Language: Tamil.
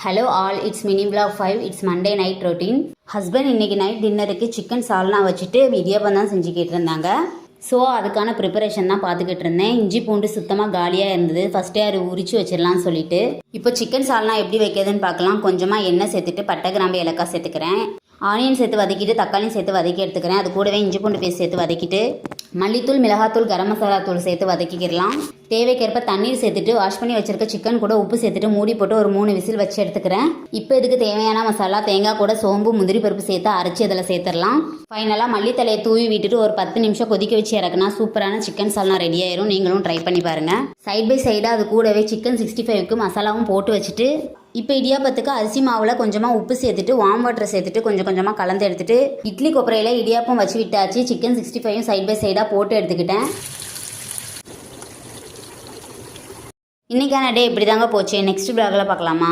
Hello all, it's mini vlog 5. It's Monday night routine. Husband இன்னைக்கு நைட் டின்னருக்கு சிக்கன் சால்னா வச்சுட்டு இடியாப்பம் தான் செஞ்சுக்கிட்டு இருந்தாங்க. ஸோ அதுக்கான ப்ரிப்பரேஷன் தான் பார்த்துக்கிட்டு இருந்தேன். இஞ்சி பூண்டு சுத்தமாக காலியாக இருந்தது. ஃபஸ்ட்டே அது உரிச்சு வச்சிடலாம்னு சொல்லிட்டு இப்போ சிக்கன் சால்னா எப்படி வைக்கிறதுன்னு பார்க்கலாம். கொஞ்சமாக எண்ணெய் சேர்த்துட்டு பட்டை கிராம்பு ஏலக்காய் சேர்த்துக்கிறேன். ஆனியன் சேர்த்து வதக்கிட்டு தக்காளியும் சேர்த்து வதக்கி எடுத்துக்கிறேன். அது கூடவே இஞ்சி பூண்டு பேஸ்ட் சேர்த்து வதக்கிட்டு மல்லித்தூள், மிளகாத்தூள், கரம் மசாலா தூள் சேர்த்து வதக்கிக்கிடலாம். தேவைக்கேற்ப தண்ணீர் சேர்த்துட்டு வாஷ் பண்ணி வச்சிருக்க சிக்கன் கூட உப்பு சேர்த்துட்டு மூடி போட்டு ஒரு 3 விசில் வச்சு எடுத்துக்கிறேன். இப்போ இதுக்கு தேவையான மசாலா தேங்காய் கூட சோம்பு, முந்திரி பருப்பு சேர்த்து அரைச்சி அதில் சேர்த்துடலாம். ஃபைனலாக மல்லித்தலையை தூவி விட்டுட்டு ஒரு 10 நிமிஷம் கொதிக்க வச்சு இறக்குனா சூப்பரான சிக்கன் சால்னா ரெடி ஆயிரும். நீங்களும் ட்ரை பண்ணி பாருங்கள். சைட் பை சைடாக அது கூடவே சிக்கன் 65க்கு மசாலாவும் போட்டு வச்சுட்டு இப்போ இடியாப்பத்துக்கு அரிசி மாவில் கொஞ்சமாக உப்பு சேர்த்துட்டு வார்ம் வாட்டர் சேர்த்துட்டு கொஞ்சம் கொஞ்சமாக கலந்து எடுத்துட்டு இட்லி கொப்பரையில் இடியாப்பம் வச்சு விட்டாச்சு. சிக்கன் 65யும் சைட் பை சைடாக போட்டு எடுத்துக்கிட்டேன். இன்றைக்கான டே இப்படி தாங்க போச்சு. நெக்ஸ்ட் vlogல பார்க்கலாமா?